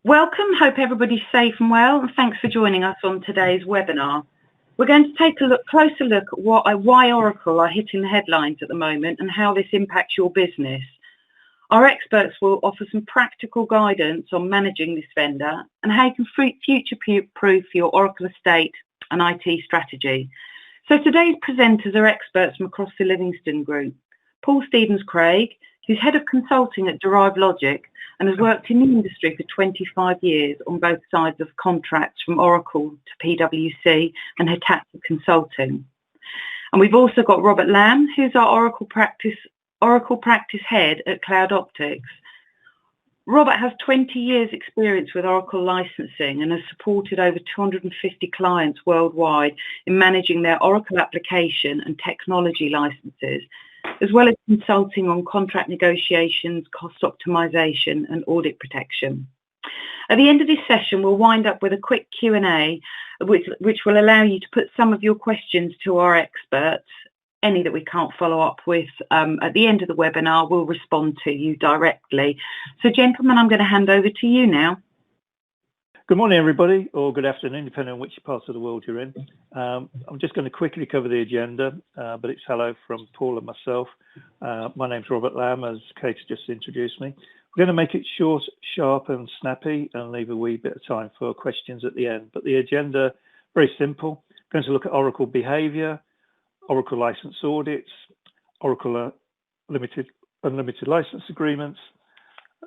Welcome, hope everybody's safe and well, and thanks for joining us on today's webinar. We're going to take a closer look at why Oracle are hitting the headlines at the moment and how this impacts your business. Our experts will offer some practical guidance on managing this vendor and how you can future-proof your Oracle estate and IT strategy. So today's presenters are experts from across the Livingstone Group. Paul Stevens-Craig, who's Head of Consulting at Derived Logic and has worked in the industry for 25 years on both sides of contracts from Oracle to PwC and Hitachi Consulting. And we've also got Robert Lamb, who's our Oracle Practice Head at Cloud Optics. Robert has 20 years experience with Oracle licensing and has supported over 250 clients worldwide in managing their Oracle application and technology licenses, as well as consulting on contract negotiations, cost optimization and audit protection. At the end of this session, we'll wind up with a quick Q&A, which will allow you to put some of your questions to our experts. Any that we can't follow up with at the end of the webinar, we'll respond to you directly. So gentlemen, I'm going to hand over to you now. Good morning, everybody, or good afternoon, depending on which part of the world you're in. I'm just going to quickly cover the agenda, but it's hello from Paul and myself. My name's Robert Lamb, as Kate just introduced me. We're going to make it short, sharp and snappy and leave a wee bit of time for questions at the end. But the agenda, very simple. We're going to look at Oracle Behaviour, Oracle License Audits, Oracle Unlimited License Agreements,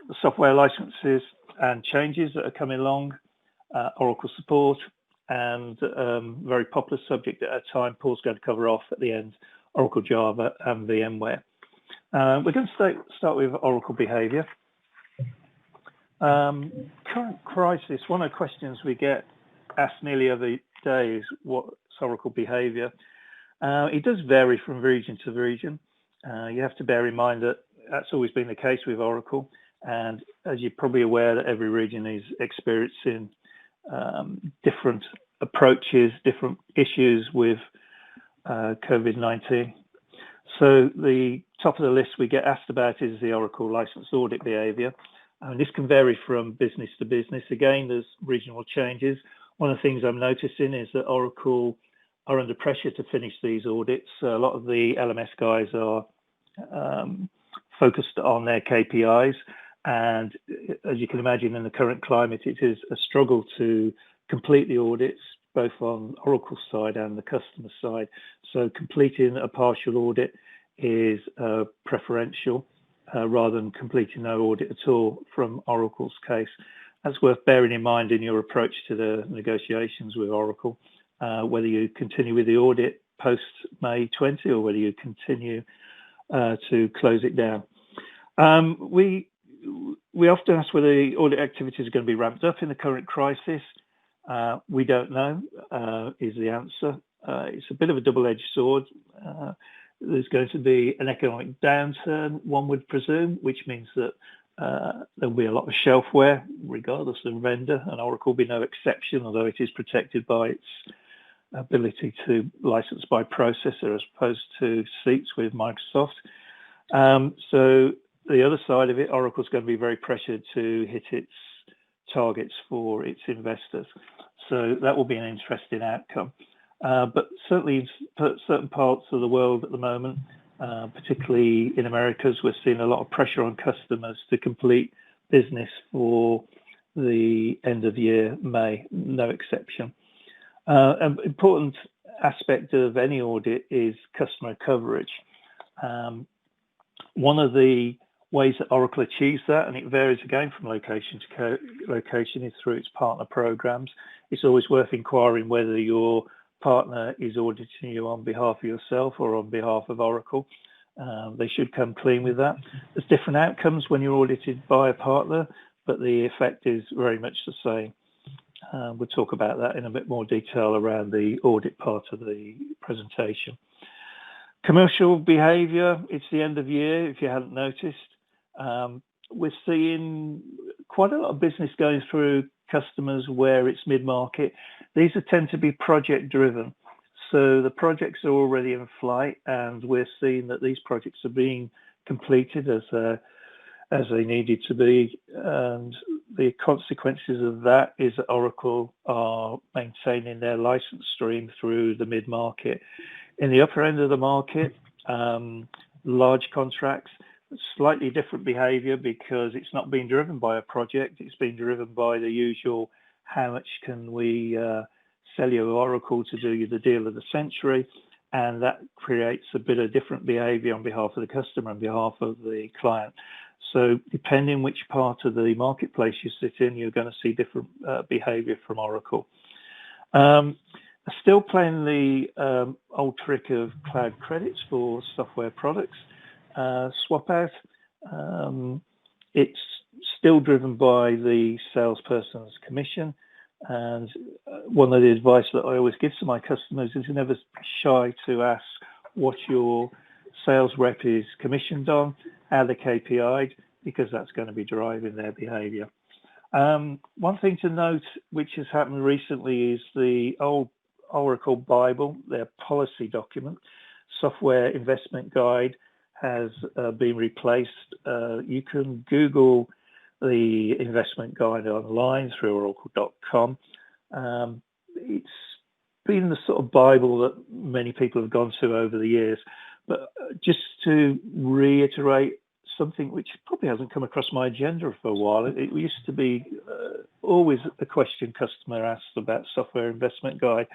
the software licenses and changes that are coming along, Oracle support, and very popular subject at a time Paul's going to cover off at the end, Oracle Java and VMware. We're going to start with Oracle Behaviour. Current crisis, one of the questions we get asked nearly every day is what's Oracle Behaviour? It does vary from region to region. You have to bear in mind that that's always been the case with Oracle. And as you're probably aware, that every region is experiencing different approaches, different issues with COVID-19. So the top of the list we get asked about is the Oracle License Audit Behaviour. And this can vary from business to business. Again, there's regional changes. One of the things I'm noticing is that Oracle are under pressure to finish these audits. A lot of the LMS guys are focused on their KPIs. And as you can imagine, in the current climate, it is a struggle to complete the audits, both on Oracle's side and the customer side. So completing a partial audit is preferential rather than completing no audit at all from Oracle's case. That's worth bearing in mind in your approach to the negotiations with Oracle, whether you continue with the audit post May 20 or whether you continue to close it down. We often ask whether the audit activities are going to be ramped up in the current crisis. We don't know, is the answer. It's a bit of a double-edged sword. There's going to be an economic downturn, one would presume, which means that there'll be a lot of shelfware, regardless of the vendor, and Oracle will be no exception, although it is protected by its ability to license by processor as opposed to seats with Microsoft. So the other side of it, Oracle's going to be very pressured to hit its targets for its investors. So that will be an interesting outcome. But certainly in certain parts of the world at the moment, particularly in Americas, we're seeing a lot of pressure on customers to complete business for the end of year, May, no exception. An important aspect of any audit is customer coverage. One of the ways that Oracle achieves that, and it varies again from location to location, is through its partner programs. It's always worth inquiring whether your partner is auditing you on behalf of yourself or on behalf of Oracle. They should come clean with that. There's different outcomes when you're audited by a partner, but the effect is very much the same. We'll talk about that in a bit more detail around the audit part of the presentation. Commercial behaviour, it's the end of year, if you hadn't noticed. We're seeing quite a lot of business going through customers where it's mid-market. These tend to be project driven. So the projects are already in flight and we're seeing that these projects are being completed as as they needed to be. And the consequences of that is that Oracle are maintaining their license stream through the mid-market. In the upper end of the market, large contracts, slightly different behavior because it's not being driven by a project, it's being driven by the usual, how much can we sell you Oracle to do you the deal of the century, and that creates a bit of different behavior on behalf of the customer, on behalf of the client. So depending which part of the marketplace you sit in, you're going to see different behavior from Oracle. Still playing the old trick of cloud credits for software products, swap out. It's still driven by the salesperson's commission. And one of the advice that I always give to my customers is never shy to ask what your sales rep is commissioned on, how they're KPI'd, because that's going to be driving their behavior. One thing to note, which has happened recently, is the old Oracle Bible, their policy document, software investment guide, has been replaced. You can Google the investment guide online through oracle.com. It's been the sort of Bible that many people have gone to over the years. But just to reiterate something which probably hasn't come across my agenda for a while, it used to be always a question customer asks about software investment guide.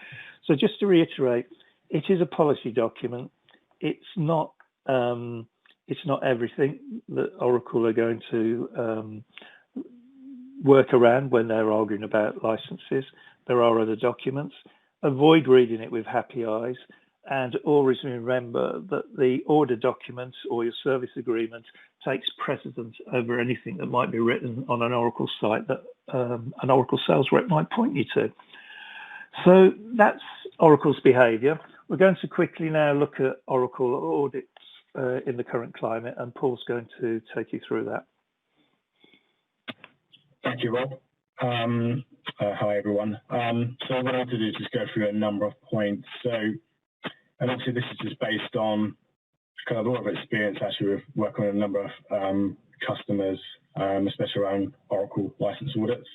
So just to reiterate, it is a policy document. It's not everything that Oracle are going to work around when they're arguing about licenses. There are other documents. Avoid reading it with happy eyes, and always remember that the order document or your service agreement takes precedence over anything that might be written on an Oracle site that an Oracle sales rep might point you to. So that's Oracle's behavior. We're going to quickly now look at Oracle audits in the current climate, and Paul's going to take you through that. Thank you, Rob. Hi, everyone. So what I want to do is just go through a number of points. And obviously this is just based on kind of a lot of experience actually with working on a number of customers, especially around Oracle license audits.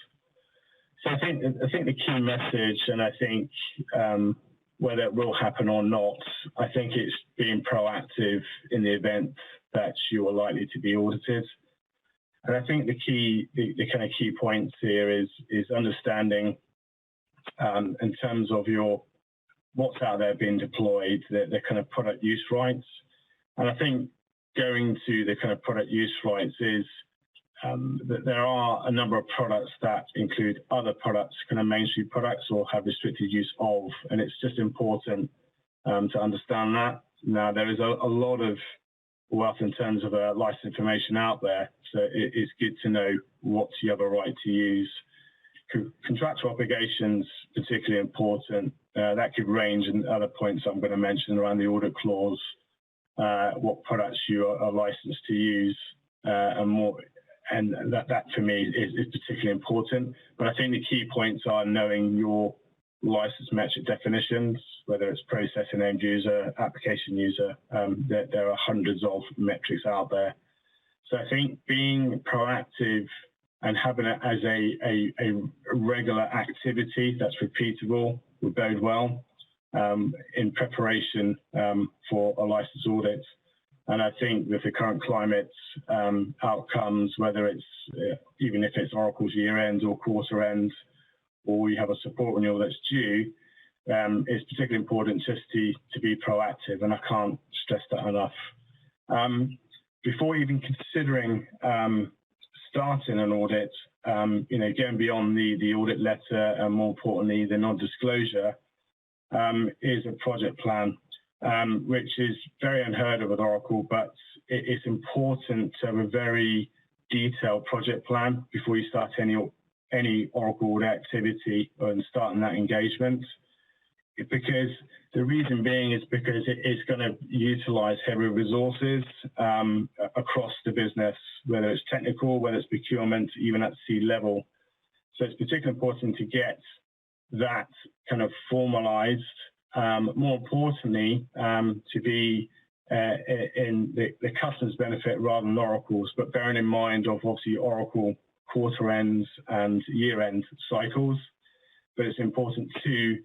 So I think the key message, and I think whether it will happen or not, I think it's being proactive in the event that you are likely to be audited. And I think the kind of key points here is understanding in terms of what's out there being deployed, the kind of product use rights. And I think going to the kind of product use rights is that there are a number of products that include other products, kind of mainstream products, or have restricted use of, and it's just important to understand that. Now, there is a lot of wealth in terms of license information out there, so it's good to know what you have a right to use. Contractual obligations, particularly important. That could range in other points I'm going to mention around the audit clause, what products you are licensed to use, and more. And that for me is particularly important. But I think the key points are knowing your license metric definitions, whether it's processor, named user, application user. There are hundreds of metrics out there. So I think being proactive and having it as a regular activity that's repeatable would bode well in preparation for a license audit. And I think with the current climate outcomes, whether it's even if it's Oracle's year end or quarter end, or you have a support renewal that's due, it's particularly important just to be proactive, and I can't stress that enough. Before even considering starting an audit, going beyond the audit letter and more importantly the non-disclosure, is a project plan, which is very unheard of with Oracle, but it's important to have a very detailed project plan before you start any Oracle audit activity and starting that engagement. Because the reason being is because it's going to utilize heavy resources across the business, whether it's technical, whether it's procurement, even at C level. So it's particularly important to get that kind of formalized. More importantly, to be in the customer's benefit rather than Oracle's, but bearing in mind of obviously Oracle quarter ends and year end cycles. But it's important to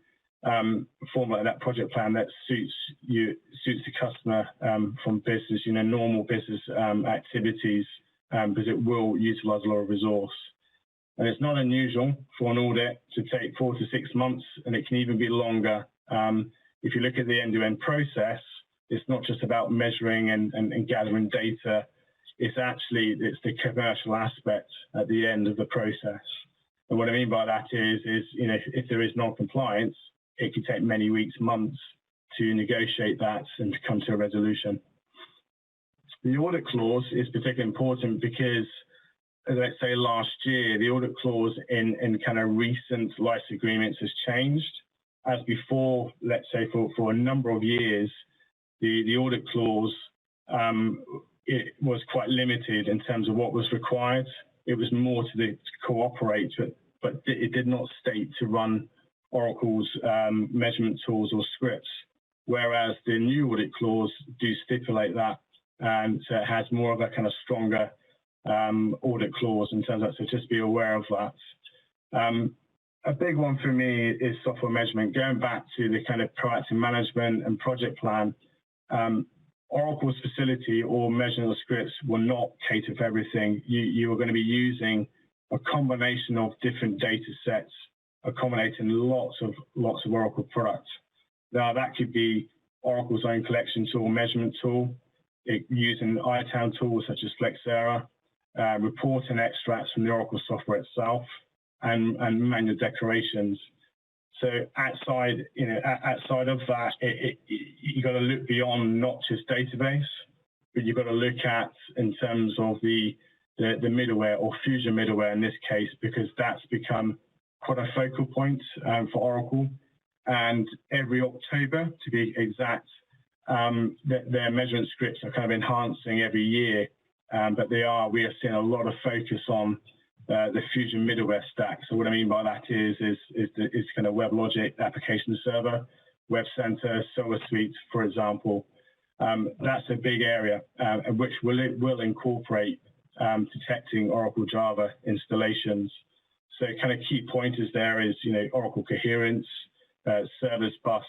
formulate that project plan that suits the customer from business, normal business activities, because it will utilize a lot of resource. And it's not unusual for an audit to take 4 to 6 months, and it can even be longer. If you look at the end-to-end process, it's not just about measuring and gathering data. It's the commercial aspect at the end of the process. And what I mean by that is if there is non-compliance, it can take many weeks, months to negotiate that and to come to a resolution. The audit clause is particularly important because, let's say last year, the audit clause in kind of recent license agreements has changed. As before, let's say for a number of years, the audit clause it was quite limited in terms of what was required. It was more to cooperate, but it did not state to run Oracle's measurement tools or scripts, whereas the new audit clause do stipulate that, and so it has more of a kind of stronger audit clause in terms of that, so just be aware of that. A big one for me is software measurement. Going back to the kind of proactive management and project plan, Oracle's facility or measurement scripts will not cater for everything. You are going to be using a combination of different data sets, accommodating lots of Oracle products. Now that could be Oracle's own collection tool, measurement tool, using ITAM tools such as Flexera, reporting extracts from the Oracle software itself, and manual declarations. So outside of that, you've got to look beyond not just database, but you've got to look at in terms of the middleware or Fusion middleware in this case, because that's become quite a focal point for Oracle. And every October, to be exact, their measurement scripts are kind of enhancing every year, but we are seeing a lot of focus on the Fusion middleware stack. So what I mean by that is kind of WebLogic application server, Web Center, Solar Suite, for example. That's a big area, which will incorporate detecting Oracle Java installations. So kind of key pointers there is, Oracle Coherence, Service Bus,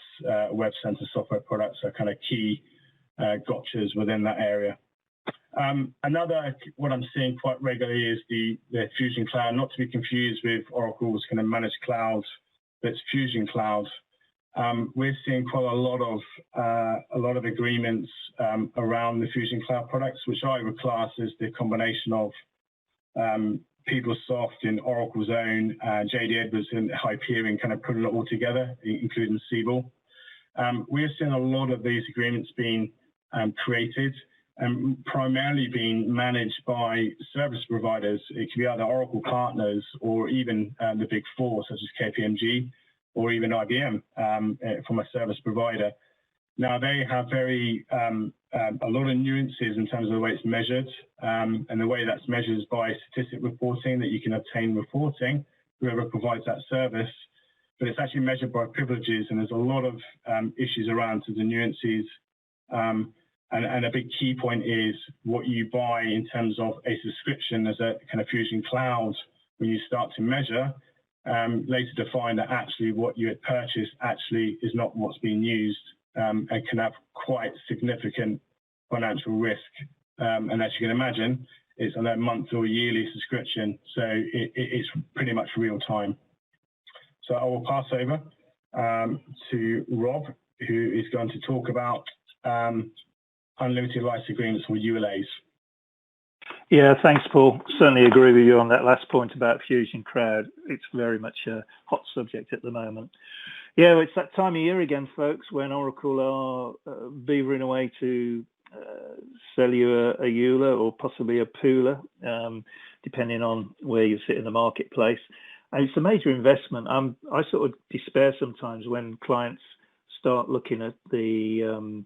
Web Center software products are kind of key gotchas within that area. Another, what I'm seeing quite regularly is the Fusion Cloud, not to be confused with Oracle's kind of managed cloud, but it's Fusion Cloud. We're seeing quite a lot of agreements around the Fusion Cloud products, which I would class as the combination of PeopleSoft and Oracle's own, JD Edwards and Hyperion kind of putting it all together, including Siebel. We're seeing a lot of these agreements being created and primarily being managed by service providers. It could be either Oracle partners or even the big four, such as KPMG or even IBM from a service provider. Now, they have a lot of nuances in terms of the way it's measured, and the way that's measured is by statistic reporting, that you can obtain reporting, whoever provides that service, but it's actually measured by privileges, and there's a lot of issues around to the nuances. And a big key point is what you buy in terms of a subscription as a kind of Fusion Cloud. When you start to measure, later define that actually what you had purchased actually is not what's being used, and can have quite significant financial risk. And as you can imagine, it's on a month or yearly subscription, so it's pretty much real time. So I will pass over to Rob, who is going to talk about unlimited license agreements or ULAs. Yeah, thanks, Paul. Certainly agree with you on that last point about Fusion Cloud. It's very much a hot subject at the moment. Yeah, it's that time of year again, folks, when Oracle are beavering away to sell you a EULA or possibly a PULA, depending on where you sit in the marketplace. And it's a major investment. I sort of despair sometimes when clients start looking at the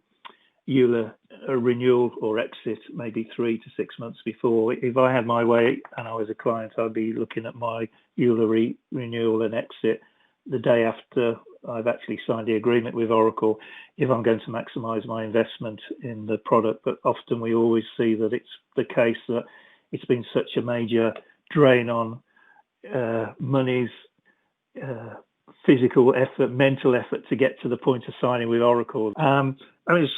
EULA renewal or exit maybe 3 to 6 months before. If I had my way and I was a client, I'd be looking at my EULA renewal and exit the day after I've actually signed the agreement with Oracle if I'm going to maximize my investment in the product. But often we always see that it's the case that it's been such a major drain on monies, physical effort, mental effort to get to the point of signing with Oracle. I mean, there's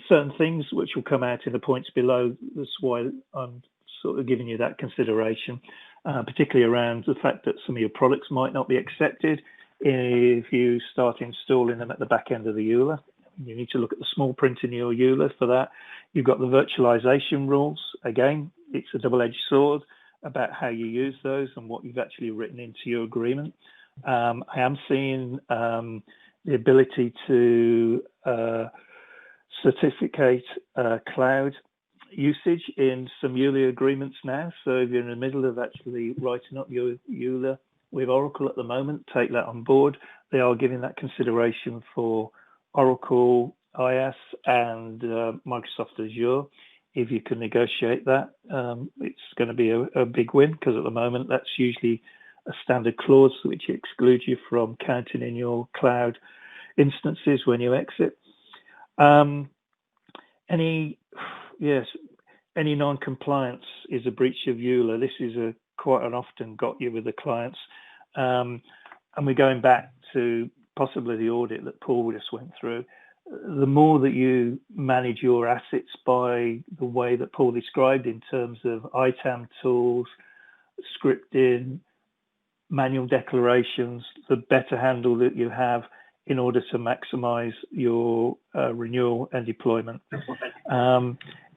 certain things which will come out in the points below. That's why I'm sort of giving you that consideration, particularly around the fact that some of your products might not be accepted if you start installing them at the back end of the EULA. You need to look at the small print in your EULA for that. You've got the virtualization rules. Again, it's a double-edged sword about how you use those and what you've actually written into your agreement. I am seeing the ability to certificate cloud usage in some EULA agreements now. So if you're in the middle of actually writing up your EULA with Oracle at the moment, take that on board. They are giving that consideration for Oracle IaaS and Microsoft Azure. If you can negotiate that, it's going to be a big win, because at the moment that's usually a standard clause which excludes you from counting in your cloud instances when you exit. Any non-compliance is a breach of EULA. This is quite an often got you with the clients. And we're going back to possibly the audit that Paul just went through. The more that you manage your assets by the way that Paul described in terms of ITAM tools, scripting, manual declarations, the better handle that you have in order to maximize your renewal and deployment.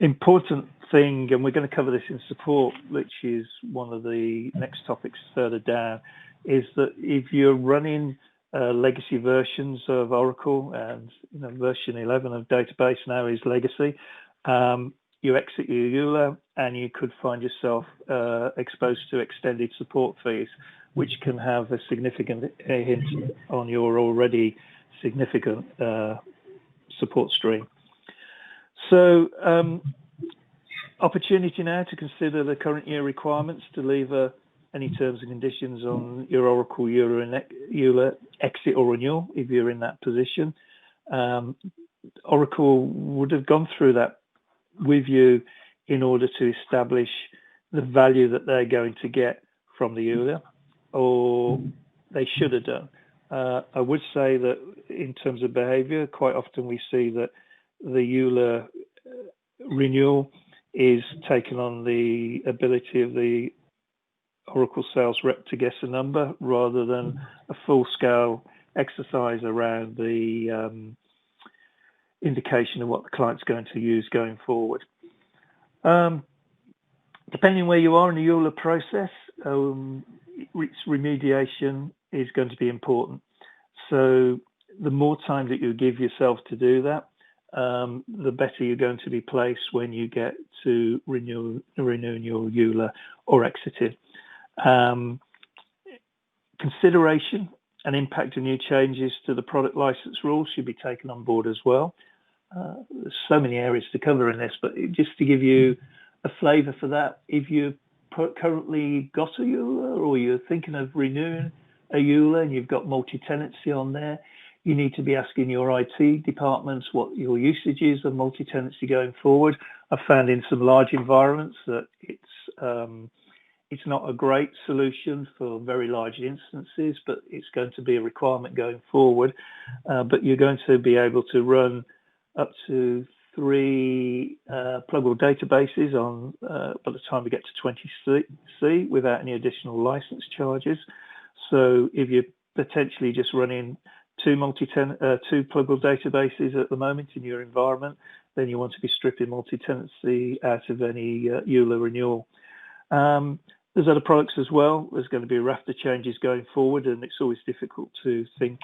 Important thing, and we're going to cover this in support, which is one of the next topics further down, is that if you're running legacy versions of Oracle, and version 11 of database now is legacy, you exit your EULA and you could find yourself exposed to extended support fees, which can have a significant hint on your already significant support stream. So opportunity now to consider the current year requirements, deliver any terms and conditions on your Oracle EULA exit or renewal if you're in that position. Oracle would have gone through that with you in order to establish the value that they're going to get from the EULA, or they should have done. I would say that in terms of behavior, quite often we see that the EULA renewal is taken on the ability of the Oracle sales rep to guess a number rather than a full-scale exercise around the indication of what the client's going to use going forward. Depending where you are in the EULA process, its remediation is going to be important. So the more time that you give yourself to do that, the better you're going to be placed when you get to renewing your EULA or exited. Consideration and impact of new changes to the product license rules should be taken on board as well. There's so many areas to cover in this, but just to give you a flavour for that, if you've currently got a EULA or you're thinking of renewing a EULA and you've got multi-tenancy on there, you need to be asking your IT departments what your usage is of multi-tenancy going forward. I've found in some large environments that it's not a great solution for very large instances, but it's going to be a requirement going forward. But you're going to be able to run up to 3 pluggable databases on by the time we get to 20C without any additional license charges. So if you're potentially just running 2 pluggable databases at the moment in your environment, then you want to be stripping multi-tenancy out of any EULA renewal. There's other products as well. There's going to be a raft of changes going forward, and it's always difficult to think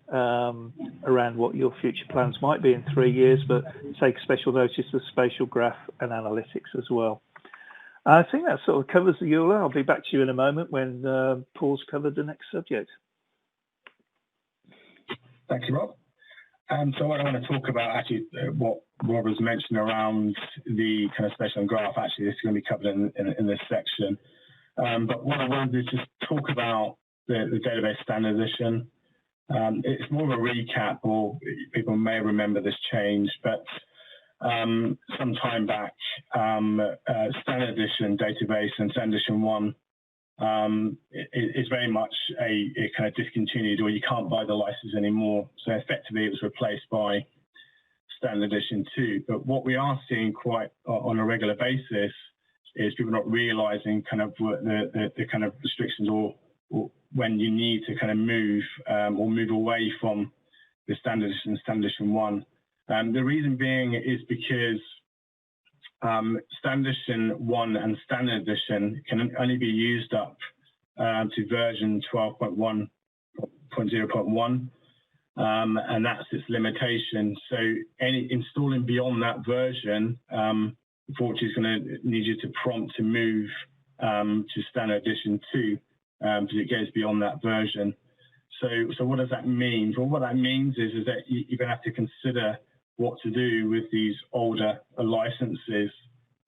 around what your future plans might be in 3 years, but take special notice of spatial graph and analytics as well. I think that sort of covers the EULA. I'll be back to you in a moment when Paul's covered the next subject. Thank you, Rob. So what I want to talk about, actually, what Rob was mentioning around the kind of spatial graph, actually, this is going to be covered in this section. But what I wanted to just talk about the database standardization, It's more of a recap, or people may remember this change, but some time back, Standard Edition database and Standard Edition 1 is very much a kind of discontinued, or you can't buy the license anymore. So effectively it was replaced by Standard Edition 2. But what we are seeing quite on a regular basis is people not realizing kind of the kind of restrictions or when you need to kind of move or move away from the Standard Edition and Standard Edition 1. The reason being is because Standard Edition 1 and Standard Edition can only be used up to version 12.1.0.1, and that's its limitation. So any installing beyond that version, unfortunately, is going to need you to prompt to move to Standard Edition 2 because it goes beyond that version. So what does that mean? Well, what that means is that you're going to have to consider what to do with these older licenses.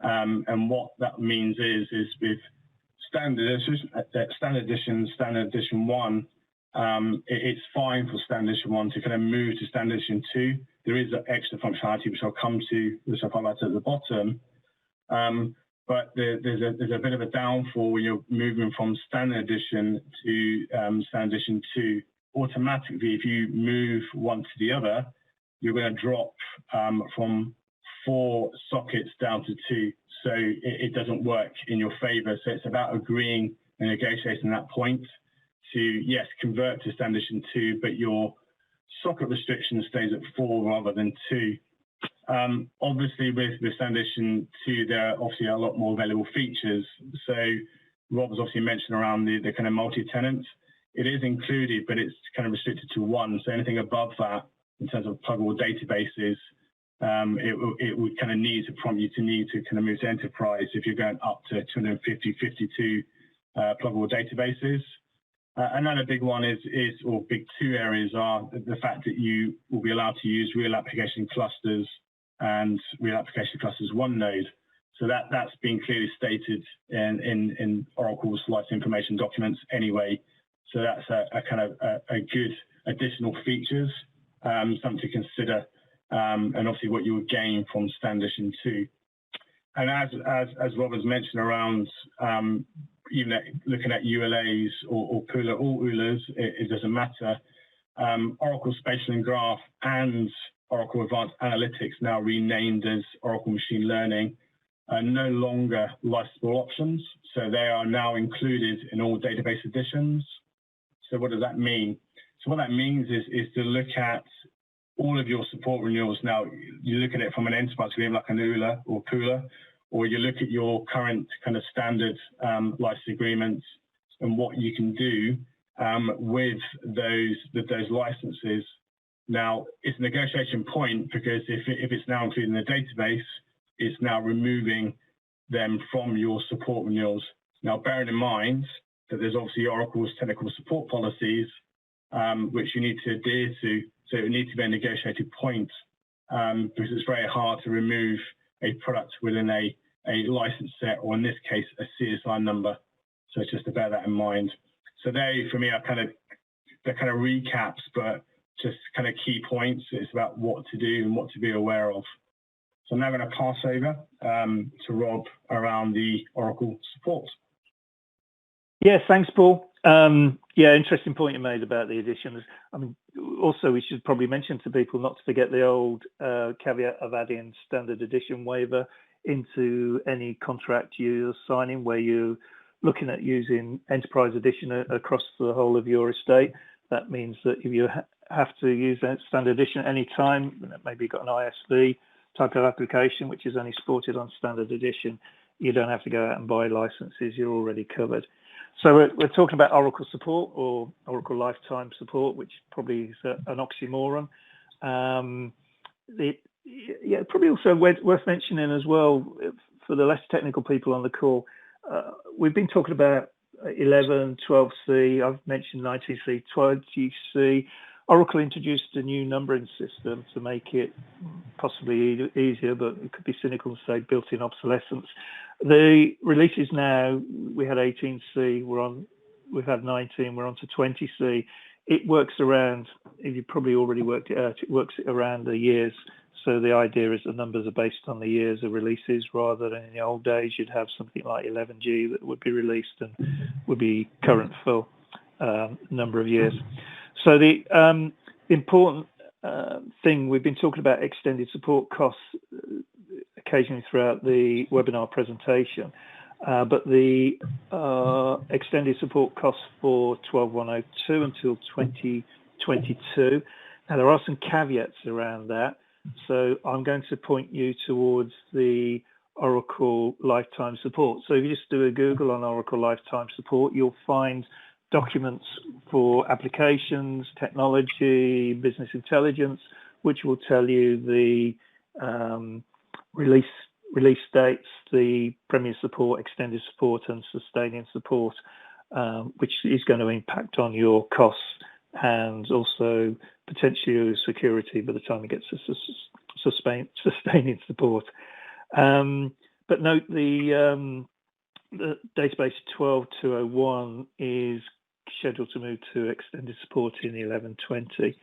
And what that means is with Standard Edition, Standard Edition 1, it's fine for Standard Edition 1 to kind of move to Standard Edition 2. There is extra functionality, which I'll come to, which I'll highlight at the bottom. But there's a bit of a downfall when you're moving from Standard Edition to Standard Edition 2. Automatically, if you move one to the other, you're going to drop from 4 sockets down to 2. So it doesn't work in your favor. So it's about agreeing and negotiating that point to, yes, convert to Standard Edition 2, but your socket restriction stays at 4 rather than 2. Obviously, with Standard Edition 2, there are obviously a lot more available features. So Rob was obviously mentioned around the kind of multi-tenant. It is included, but it's kind of restricted to 1. So anything above that, in terms of pluggable databases, it would kind of need to prompt you to need to kind of move to enterprise if you're going up to 250, 52 pluggable databases. Another big one or big 2 areas are the fact that you will be allowed to use real application clusters and real application clusters OneNode. So that's been clearly stated in Oracle's license information documents anyway. So that's a kind of a good additional features, something to consider, and obviously what you would gain from Standard Edition 2. And as Rob has mentioned around even looking at ULAs or PULA or ULAs, it doesn't matter. Oracle Spatial and Graph and Oracle Advanced Analytics, now renamed as Oracle Machine Learning, are no longer licensable options. So they are now included in all database editions. So what does that mean? So what that means is to look at all of your support renewals. Now, you look at it from an enterprise agreement like an ULA or PULA, or you look at your current kind of standard license agreements and what you can do with those licenses. Now, it's a negotiation point because if it's now included in the database, it's now removing them from your support renewals. Now, bearing in mind that there's obviously Oracle's technical support policies, which you need to adhere to, so it needs to be a negotiated point because it's very hard to remove a product within a license set, or in this case, a CSI number. So just to bear that in mind. So they, for me, are they're kind of recaps, but just kind of key points. It's about what to do and what to be aware of. So I'm now going to pass over to Rob around the Oracle support. Yes, thanks, Paul. Yeah, interesting point you made about the additions. I mean, also we should probably mention to people not to forget the old caveat of adding Standard Edition waiver into any contract you're signing where you're looking at using Enterprise Edition across the whole of your estate. That means that if you have to use that Standard Edition at any time, maybe you've got an ISV type of application which is only supported on Standard Edition, you don't have to go out and buy licenses, you're already covered. So we're talking about Oracle support or Oracle lifetime support, which probably is an oxymoron. Yeah, probably also worth mentioning as well for the less technical people on the call. We've been talking about 11, 12C, I've mentioned 19C, 20C. Oracle introduced a new numbering system to make it possibly easier, but it could be cynical to say built-in obsolescence. The releases now, we had 18C, we've had 19, we're on to 20C. it works around, you've probably already worked it out, it works around the years. So the idea is the numbers are based on the years of releases, rather than in the old days you'd have something like 11G that would be released and would be current for number of years. So the important thing, we've been talking about extended support costs occasionally throughout the webinar presentation, but the extended support costs for 12.102 until 2022. Now there are some caveats around that. So I'm going to point you towards the Oracle Lifetime Support. So if you just do a Google on Oracle Lifetime Support, you'll find documents for applications, technology, business intelligence, which will tell you the release dates, the Premier Support, Extended Support, and Sustaining Support, which is going to impact on your costs and also potentially your security by the time it gets to sustaining support. But note the database 12.201 is scheduled to move to extended support in 11.20.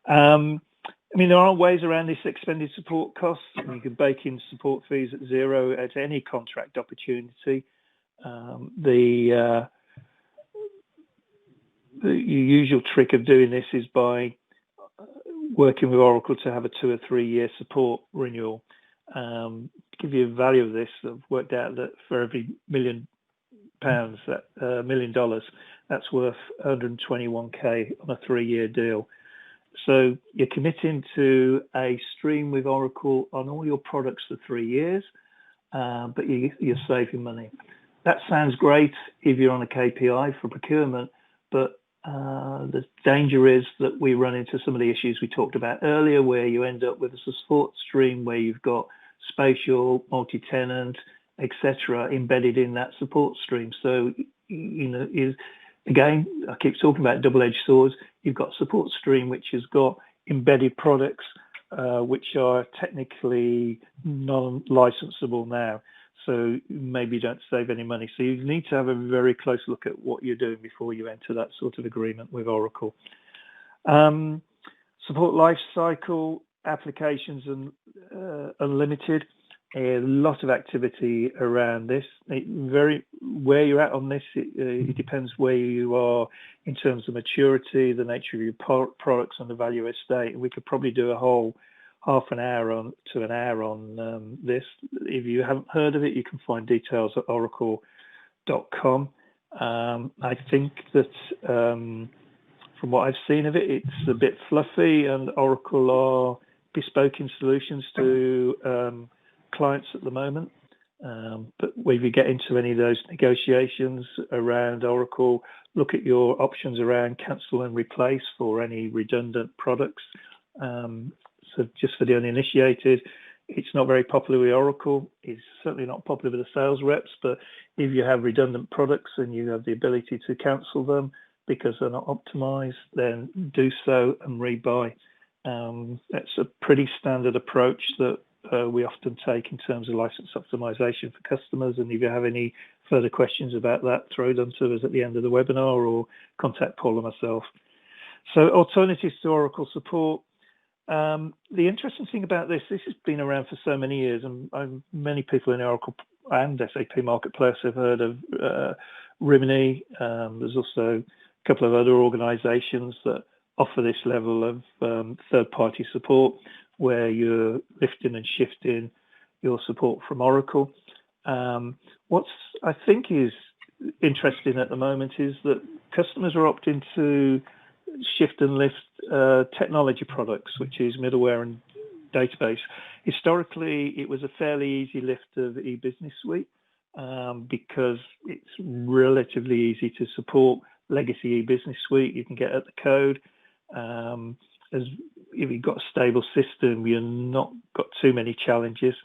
I mean, there are ways around this extended support costs. You can bake in support fees at zero at any contract opportunity. The usual trick of doing this is by working with Oracle to have a 2 or 3 year support renewal. To give you a value of this, I've worked out that for every £1 million, $1 million, that's worth 121k on a 3-year deal. So you're committing to a stream with Oracle on all your products for 3 years, but you're saving money. That sounds great if you're on a KPI for procurement, but the danger is that we run into some of the issues we talked about earlier, where you end up with a support stream where you've got spatial, multi-tenant, etc. embedded in that support stream. So, you know, again, I keep talking about double-edged swords. You've got support stream, which has got embedded products, which are technically non-licensable now. So maybe you don't save any money. So you need to have a very close look at what you're doing before you enter that sort of agreement with Oracle. Support lifecycle applications and unlimited. A lot of activity around this. Where you're at on this, it depends where you are in terms of maturity, the nature of your products, and the value estate. We could probably do a whole half an hour to an hour on this. If you haven't heard of it, you can find details at oracle.com. I think that from what I've seen of it, it's a bit fluffy, and Oracle are bespoking solutions to clients at the moment. But if you get into any of those negotiations around Oracle, look at your options around cancel and replace for any redundant products. So just for the uninitiated, it's not very popular with Oracle. It's certainly not popular with the sales reps, but if you have redundant products and you have the ability to cancel them because they're not optimized, then do so and rebuy. That's a pretty standard approach that we often take in terms of license optimization for customers. And if you have any further questions about that, throw them to us at the end of the webinar or contact Paul or myself. So alternatives to Oracle support. The interesting thing about this has been around for so many years, and many people in the Oracle and SAP Marketplace have heard of Rimini. There's also a couple of other organizations that offer this level of third-party support, where you're lifting and shifting your support from Oracle. What's I think is interesting at the moment is that customers are opting to shift and lift technology products, which is middleware and database. Historically, it was a fairly easy lift of e-business suite because it's relatively easy to support legacy e-business suite. You can get at the code. If you've got a stable system, you've not got too many challenges.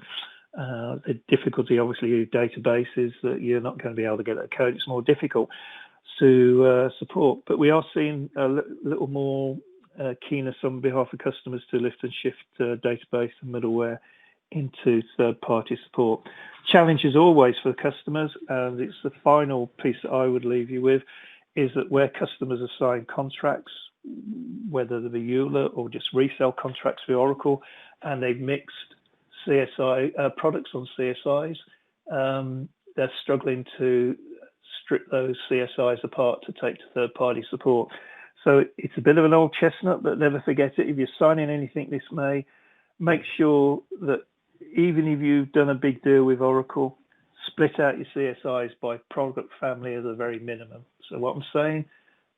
The difficulty, obviously, with database is that you're not going to be able to get at the code. It's more difficult to support, but we are seeing a little more keenness on behalf of customers to lift and shift database and middleware into third-party support. Challenge is always for customers, and it's the final piece that I would leave you with, is that where customers are signing contracts whether they're EULA or just resell contracts with Oracle, and they've mixed CSI products on CSIs. They're struggling to strip those CSIs apart to take to third-party support. So it's a bit of an old chestnut, but never forget it. If you're signing anything this May, make sure that even if you've done a big deal with Oracle, split out your CSIs by product family as a very minimum. So what I'm saying,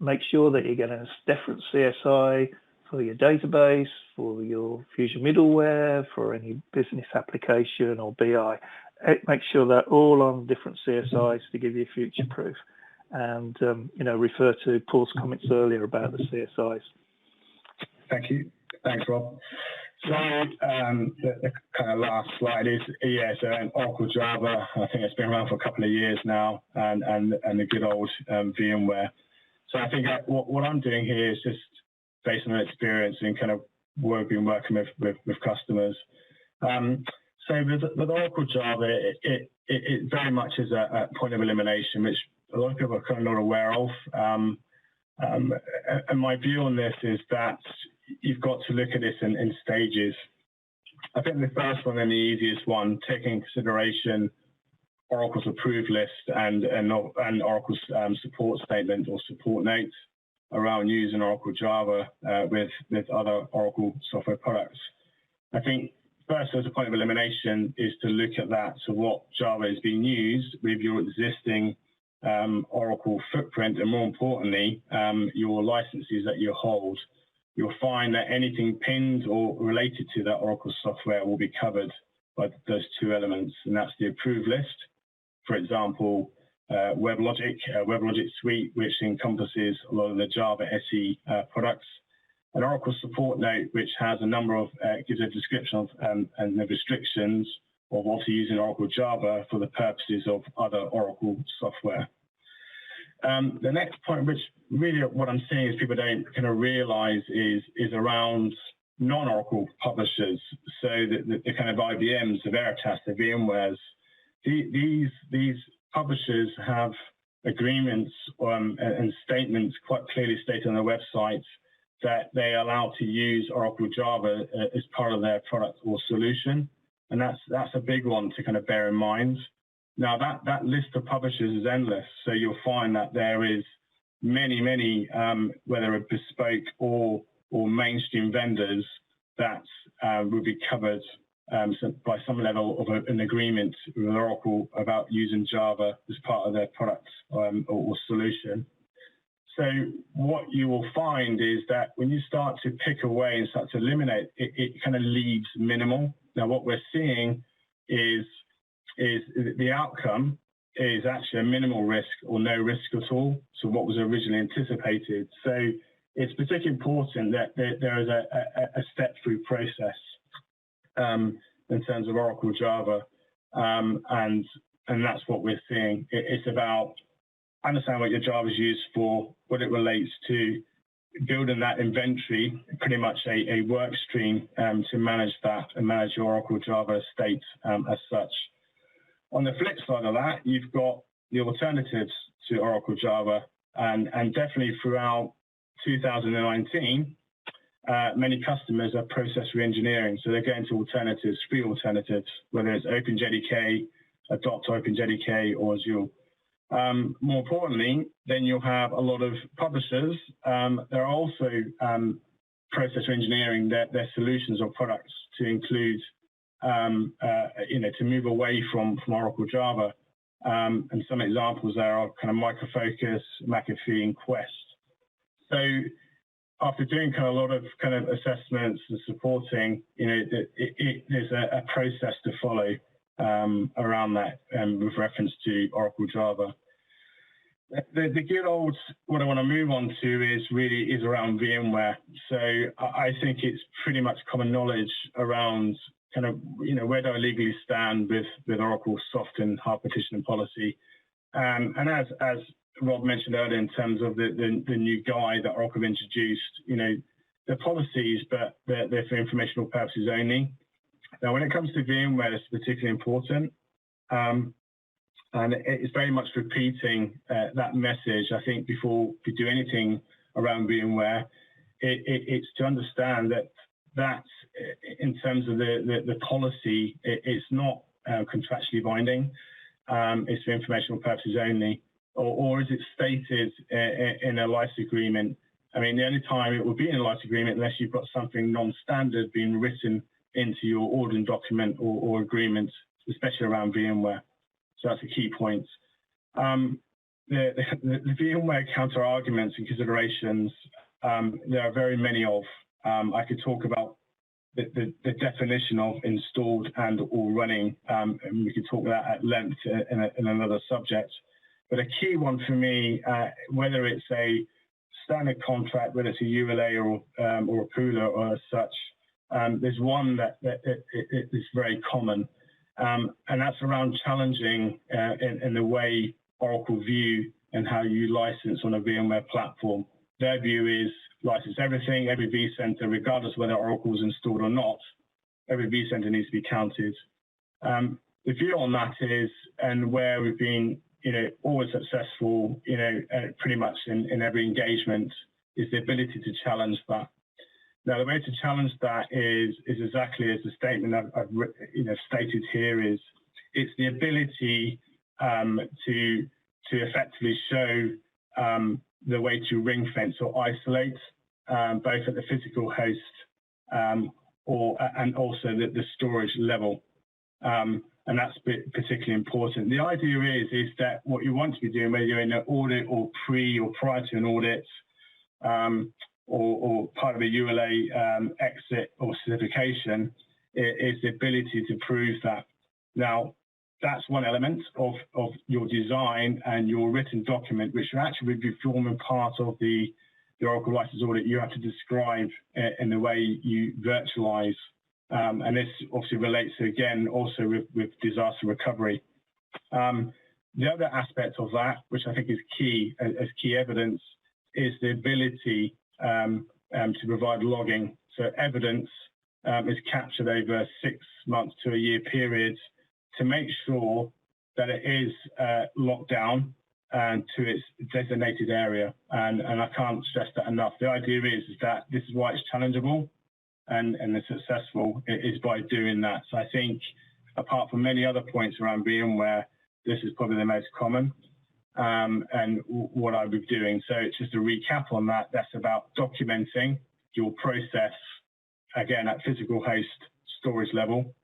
make sure that you're getting a different CSI for your database, for your Fusion middleware, for any business application or BI. Make sure they're all on different CSIs to give you future-proof. And, refer to Paul's comments earlier about the CSIs. Thank you. Thanks, Rob. So the kind of last slide is, so Oracle Java, I think it's been around for a couple of years now, and the good old VMware. So I think what I'm doing here is just based on experience and kind of been working with customers. So with Oracle Java, it very much is a point of elimination, which a lot of people are kind of not aware of. And my view on this is that you've got to look at this in stages. I think the first one and the easiest one, taking into consideration Oracle's approved list and Oracle's support statement or support notes around using Oracle Java with other Oracle software products. I think first, as a point of elimination, is to look at that. So what Java is being used with your existing Oracle footprint, and more importantly, your licenses that you hold. You'll find that anything pinned or related to that Oracle software will be covered by those two elements, and that's the approved list. For example, WebLogic Suite, which encompasses a lot of the Java SE products, an Oracle support note, which has a number of, gives a description of and the restrictions of also using Oracle Java for the purposes of other Oracle software. The next point, which really what I'm seeing is people don't kind of realize is around non-Oracle publishers. So the kind of IBMs, the Veritas, the VMwares, these publishers have agreements and statements quite clearly stated on their websites that they allow to use Oracle Java as part of their product or solution. And that's a big one to kind of bear in mind. Now that list of publishers is endless. So you'll find that there is many, whether it's bespoke or mainstream vendors that will be covered by some level of an agreement with Oracle about using Java as part of their product or solution. So what you will find is that when you start to pick away and start to eliminate, it kind of leaves minimal. Now what we're seeing is the outcome is actually a minimal risk or no risk at all. So what was originally anticipated. So it's particularly important that there is a step-through process in terms of Oracle Java, and that's what we're seeing. It's about understand what your Java is used for, what it relates to, building that inventory, pretty much a work stream to manage that and manage your Oracle Java estate as such. On the flip side of that, you've got the alternatives to Oracle Java, and definitely throughout 2019, many customers are process reengineering. So they're going to alternatives, free alternatives, whether it's OpenJDK, Adopt OpenJDK, or Azure. More importantly, then you'll have a lot of publishers. They're also process engineering their solutions or products to include, to move away from Oracle Java. And some examples there are kind of Micro Focus, McAfee, and Quest. So after doing kind of a lot of kind of assessments and supporting, there's a process to follow around that with reference to Oracle Java. The good old, what I want to move on to is around VMware. So I think it's pretty much common knowledge around kind of, where do I legally stand with Oracle soft and hard partitioning policy. And as Rob mentioned earlier, in terms of the new guide that Oracle introduced, the policies, but they're for informational purposes only. Now, when it comes to VMware, it's particularly important. And it's very much repeating that message. I think before we do anything around VMware, it's to understand that in terms of the policy, it's not contractually binding. It's for informational purposes only, or is it stated in a license agreement? I mean, the only time it would be in a license agreement unless you've got something non-standard being written into your ordering document or agreement, especially around VMware. So that's a key point. The VMware counter arguments and considerations, there are very many of. I could talk about the definition of installed and or running, and we could talk that at length in another subject. But a key one for me, whether it's a standard contract, whether it's a ULA or a pooler or as such, there's one that is very common, and that's around challenging in the way Oracle view and how you license on a VMware platform. Their view is license everything, every vCenter, regardless of whether Oracle is installed or not, every vCenter needs to be counted. The view on that is, and where we've been, always successful, pretty much in every engagement, is the ability to challenge that. Now, the way to challenge that is exactly as the statement I've stated here is, it's the ability to effectively show the way to ring fence or isolate both at the physical host and also the storage level. And that's particularly important. The idea is that what you want to be doing, whether you're in an audit or prior to an audit, or part of a ULA exit or certification, is the ability to prove that. Now, that's one element of your design and your written document, which actually would be forming part of the Oracle license audit. You have to describe in the way you virtualize. And this obviously relates to, again, also with disaster recovery. The other aspect of that, which I think is key as key evidence, is the ability to provide logging. So evidence is captured over 6 months to a year period to make sure that it is locked down and to its designated area. And I can't stress that enough. The idea is that this is why it's challengeable and it's successful is by doing that. So I think, apart from many other points around VMware, this is probably the most common and what I would be doing. So just to recap on that, that's about documenting your process, again, at physical host storage level,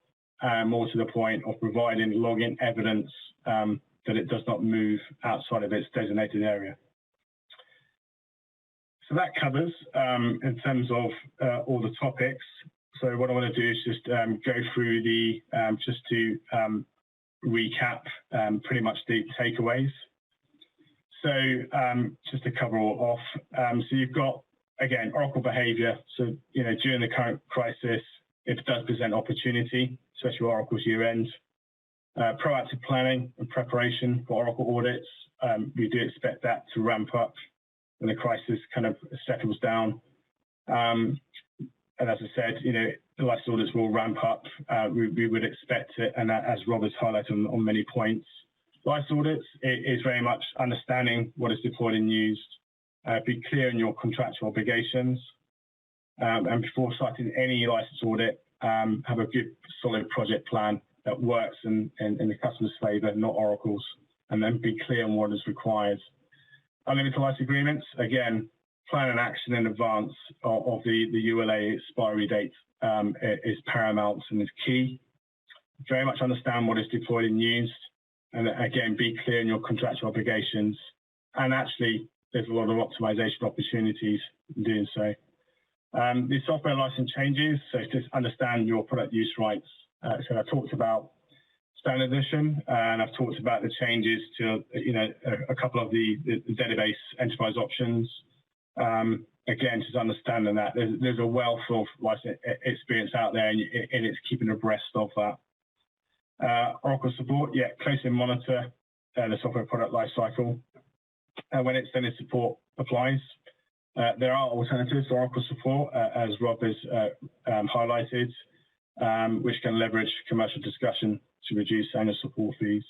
more to the point of providing login evidence that it does not move outside of its designated area. So that covers in terms of all the topics. So what I want to do is just go through the, just to recap pretty much the takeaways. So just to cover all off, so you've got, again, Oracle behavior. So, during the current crisis, it does present opportunity, especially with Oracle's year end. Proactive planning and preparation for Oracle audits. We do expect that to ramp up when the crisis kind of settles down. And as I said, the license audits will ramp up. We would expect it, and as Rob has highlighted on many points, license audits is very much understanding what is deployed and used. Be clear in your contractual obligations. And before starting any license audit, have a good solid project plan that works in the customer's favor, not Oracle's, and then be clear on what is required. Unlimited license agreements, again, plan and action in advance of the ULA expiry date is paramount and is key. Very much understand what is deployed and used, and again, be clear in your contractual obligations. And actually, there's a lot of optimization opportunities in doing so. The software license changes, so just understand your product use rights. So I talked about standard edition, and I've talked about the changes to a couple of the database enterprise options. Again, just understanding that there's a wealth of license experience out there, and it's keeping abreast of that. Oracle support, yeah, closely monitor the software product lifecycle. When extended support applies, there are alternatives to Oracle support, as Rob has highlighted, which can leverage commercial discussion to reduce annual support fees.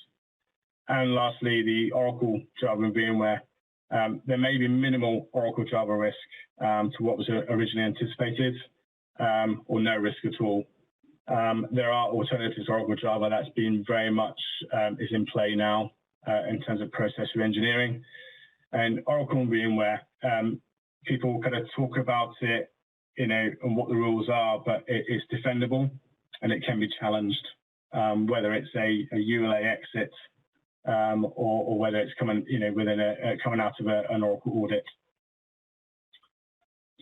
And lastly, the Oracle, Java, and VMware there may be minimal Oracle Java risk to what was originally anticipated, or no risk at all. There are alternatives to Oracle Java that's been very much is in play now in terms of process engineering. And Oracle and VMware, people kind of talk about it, and what the rules are, but it's defendable and it can be challenged, whether it's a ULA exit or whether it's coming, coming out of an Oracle audit.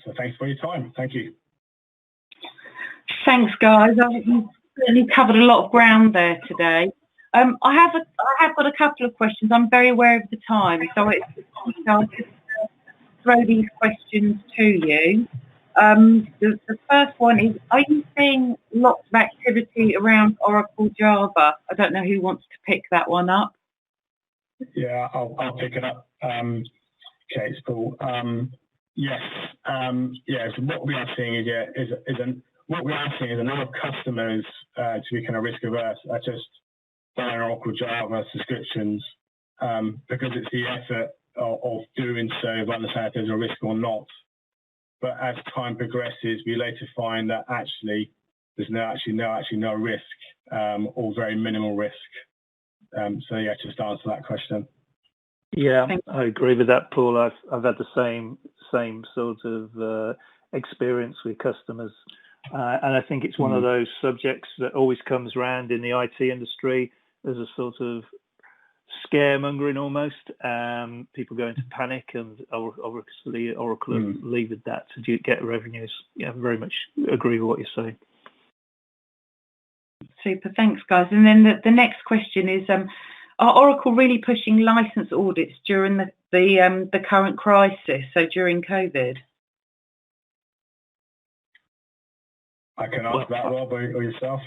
So thanks for your time. Thank you. Thanks, guys. I think we've certainly covered a lot of ground there today. I have got a couple of questions. I'm very aware of the time, so I'll just throw these questions to you. The first one is, are you seeing lots of activity around Oracle Java? I don't know who wants to pick that one up. Yeah, I'll pick it up. Okay, it's cool. Yes, so what we are seeing is a lot of customers to be kind of risk averse are just buying Oracle Java subscriptions because it's the effort of doing so, of understanding if there's a risk or not. But as time progresses, we later find that actually there's no risk or very minimal risk. So yeah, just to answer that question. Yeah, I agree with that, Paul. I've had the same sort of experience with customers, and I think it's one of those subjects that always comes around in the IT industry. There's a sort of scaremongering almost. People go into panic, and obviously Oracle have levered that to get revenues. Yeah, very much agree with what you're saying. Super, thanks, guys. And then the next question is, are Oracle really pushing license audits during the current crisis, so during COVID? I can answer that, Rob, or yourself.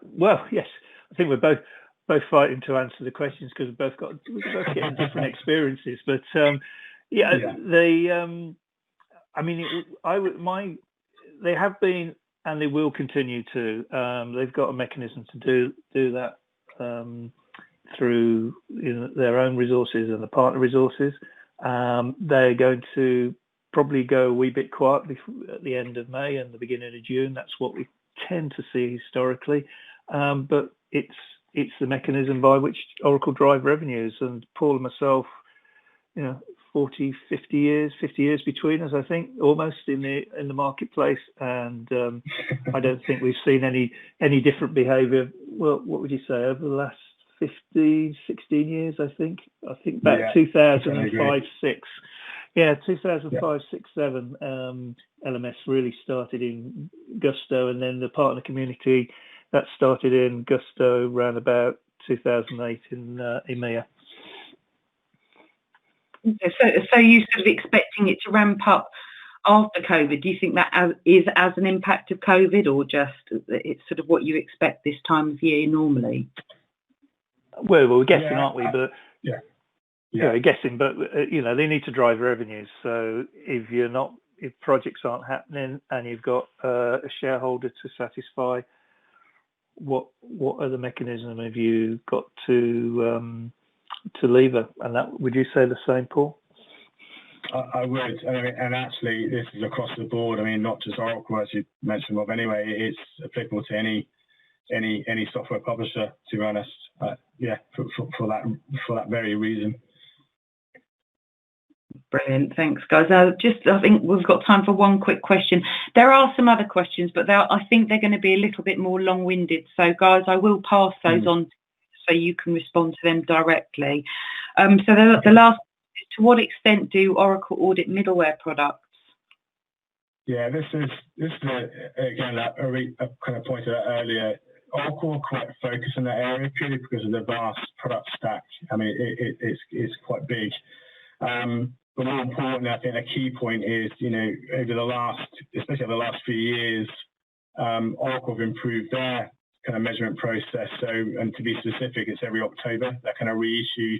Well, yes. I think we're both fighting to answer the questions because we're both getting different experiences. But they have been, and they will continue to. They've got a mechanism to do that through their own resources and the partner resources. They're going to probably go a wee bit quietly at the end of May and the beginning of June. That's what we tend to see historically. But it's the mechanism by which Oracle drive revenues. And Paul and myself, 40, 50 years between us, I think, almost in the marketplace. And I don't think we've seen any different behaviour. Well, what would you say, over the last 15, 16 years, I think back 2005, 6. Yeah, 2005, 6, 7, LMS really started in Gusto, and then the partner community that started in Gusto around about 2008 in EMEA. So you sort of expecting it to ramp up after COVID? Do you think that is as an impact of COVID, or just it's sort of what you expect this time of year normally? Well, we're guessing, aren't we? But we're guessing. But they need to drive revenues. So if projects aren't happening and you've got a shareholder to satisfy, what other mechanism have you got to lever? And that, would you say the same, Paul? I would, and actually this is across the board. I mean, not just Oracle, as you mentioned, Rob. Anyway, it's applicable to any software publisher, to be honest. For that very reason. Brilliant, thanks, guys. I think we've got time for one quick question. There are some other questions, but I think they're going to be a little bit more long-winded. So, guys, I will pass those on so you can respond to them directly. So the last, to what extent do Oracle audit middleware products? Yeah, this is again, I kind of pointed out earlier. Oracle are quite focused in that area purely because of the vast product stack. I mean, it's quite big. But more importantly, I think a key point is, especially over the last few years, Oracle have improved their kind of measurement process. So, and to be specific, it's every October that kind of reissue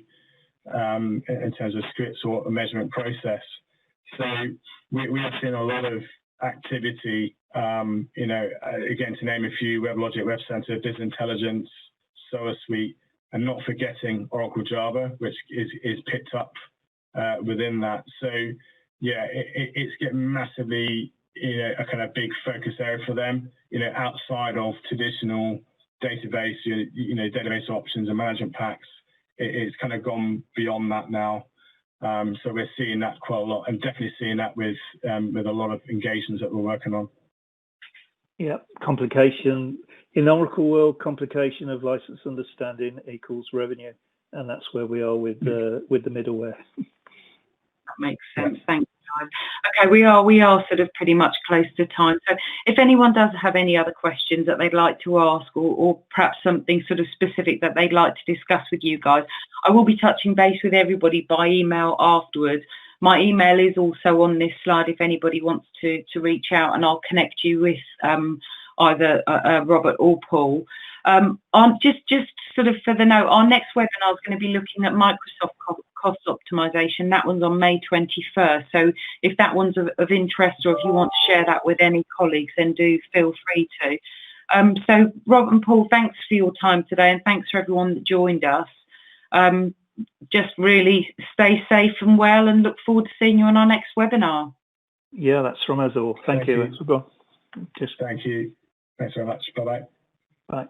in terms of scripts or a measurement process. So we have seen a lot of activity, again, to name a few: WebLogic, Web Center, Business Intelligence, SOA Suite, and not forgetting Oracle Java, which is picked up within that. So yeah, it's getting massively, a kind of big focus area for them, outside of traditional database, database options and management packs. It's kind of gone beyond that now. So we're seeing that quite a lot, and definitely seeing that with a lot of engagements that we're working on. Yeah, complication in Oracle world, complication of license understanding equals revenue, and that's where we are with the middleware. That makes sense. Thank you, guys. Okay, we are sort of pretty much close to time. So if anyone does have any other questions that they'd like to ask, or perhaps something sort of specific that they'd like to discuss with you guys, I will be touching base with everybody by email afterwards. My email is also on this slide if anybody wants to reach out, and I'll connect you with either Robert or Paul. Just sort of for the note, our next webinar is going to be looking at Microsoft cost optimization. That one's on May 21st. So if that one's of interest, or if you want to share that with any colleagues, then do feel free to. So Rob and Paul, thanks for your time today, and thanks for everyone that joined us. Just really stay safe and well, and look forward to seeing you on our next webinar. Yeah, that's from us all. Thank you. Thank you. Thanks very much. Bye-bye. Bye.